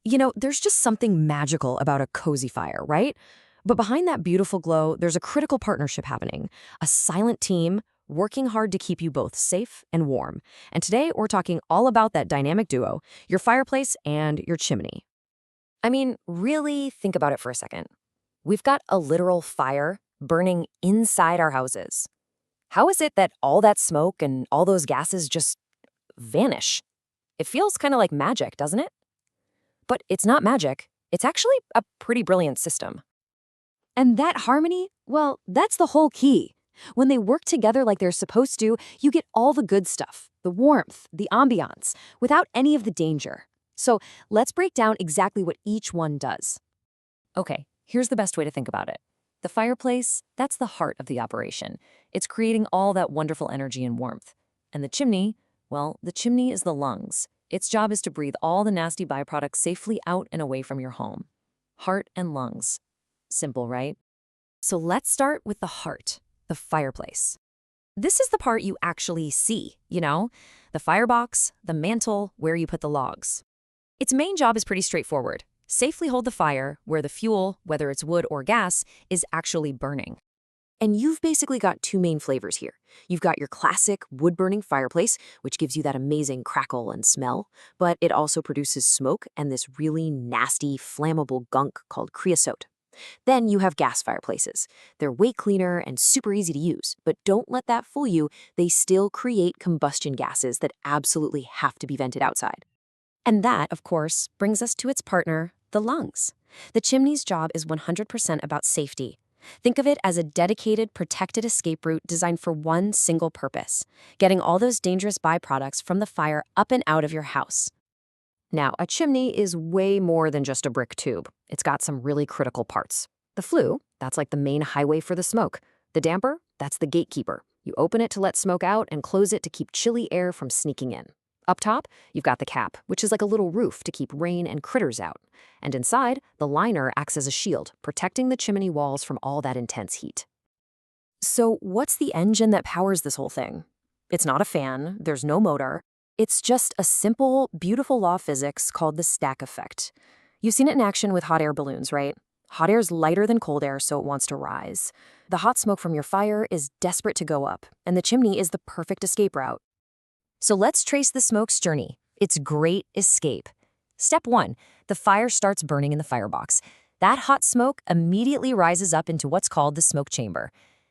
There's just something magical about a cozy fire, right? But behind that beautiful glow, there's a critical partnership happening, a silent team working hard to keep you both safe and warm. And today, we're talking all about that dynamic duo, your fireplace and your chimney. I mean, really think about it for a second. We've got a literal fire burning inside our houses. How is it that all that smoke and all those gases just vanish? It feels kind of like magic, doesn't it? But it's not magic. It's actually a pretty brilliant system. And that harmony, well, that's the whole key. When they work together like they're supposed to, you get all the good stuff, the warmth, the ambiance, without any of the danger. So let's break down exactly what each one does. Okay, here's the best way to think about it. The fireplace, that's the heart of the operation. It's creating all that wonderful energy and warmth. And the chimney, well, the chimney is the lungs. Its job is to breathe all the nasty byproducts safely out and away from your home. Heart and lungs. Simple, right? So let's start with the heart, the fireplace. This is the part you actually see, the firebox, the mantle, where you put the logs. Its main job is pretty straightforward. Safely hold the fire where the fuel, whether it's wood or gas, is actually burning. And you've basically got two main flavors here. You've got your classic wood-burning fireplace, which gives you that amazing crackle and smell, but it also produces smoke and this really nasty, flammable gunk called creosote. Then you have gas fireplaces. They're way cleaner and super easy to use, but don't let that fool you. They still create combustion gases that absolutely have to be vented outside. And that, of course, brings us to its partner, the lungs. The chimney's job is 100% about safety. Think of it as a dedicated, protected escape route designed for one single purpose, getting all those dangerous byproducts from the fire up and out of your house. Now, a chimney is way more than just a brick tube. It's got some really critical parts. The flue, that's like the main highway for the smoke. The damper, that's the gatekeeper. You open it to let smoke out and close it to keep chilly air from sneaking in. Up top, you've got the cap, which is like a little roof to keep rain and critters out. And inside, the liner acts as a shield, protecting the chimney walls from all that intense heat. So what's the engine that powers this whole thing? It's not a fan, there's no motor. It's just a simple, beautiful law of physics called the stack effect. You've seen it in action with hot air balloons, right? Hot air is lighter than cold air, so it wants to rise. The hot smoke from your fire is desperate to go up, and the chimney is the perfect escape route. So let's trace the smoke's journey, its great escape. Step 1, the fire starts burning in the firebox. That hot smoke immediately rises up into what's called the smoke chamber.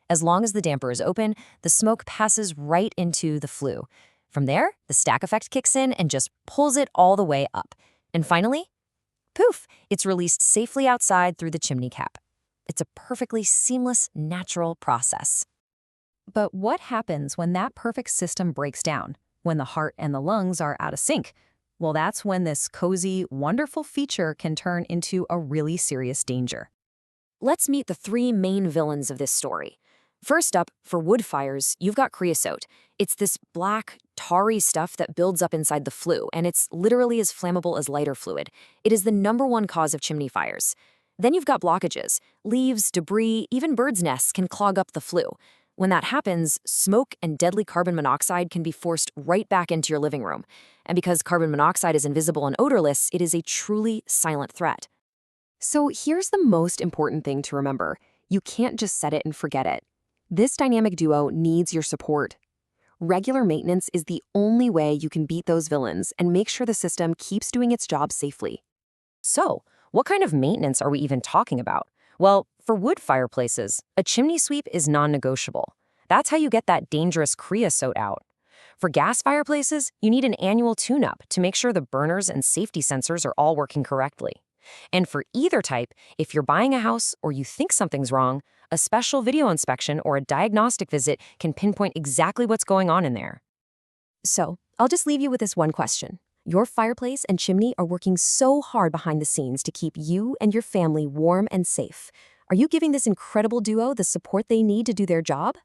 As long as the damper is open, the smoke passes right into the flue. From there, the stack effect kicks in and just pulls it all the way up. And finally, poof, it's released safely outside through the chimney cap. It's a perfectly seamless, natural process. But what happens when that perfect system breaks down? When the heart and the lungs are out of sync? Well, that's when this cozy, wonderful feature can turn into a really serious danger. Let's meet the three main villains of this story. First up, for wood fires, you've got creosote. It's this black, tarry stuff that builds up inside the flue, and it's literally as flammable as lighter fluid. It is the #1 cause of chimney fires. Then you've got blockages. Leaves, debris, even birds' nests can clog up the flue. When that happens, smoke and deadly carbon monoxide can be forced right back into your living room. And because carbon monoxide is invisible and odorless, it is a truly silent threat. So here's the most important thing to remember. You can't just set it and forget it. This dynamic duo needs your support. Regular maintenance is the only way you can beat those villains and make sure the system keeps doing its job safely. So, what kind of maintenance are we even talking about? Well, for wood fireplaces, a chimney sweep is non-negotiable. That's how you get that dangerous creosote out. For gas fireplaces, you need an annual tune-up to make sure the burners and safety sensors are all working correctly. And for either type, if you're buying a house or you think something's wrong, a special video inspection or a diagnostic visit can pinpoint exactly what's going on in there. So, I'll just leave you with this one question. Your fireplace and chimney are working so hard behind the scenes to keep you and your family warm and safe. Are you giving this incredible duo the support they need to do their job?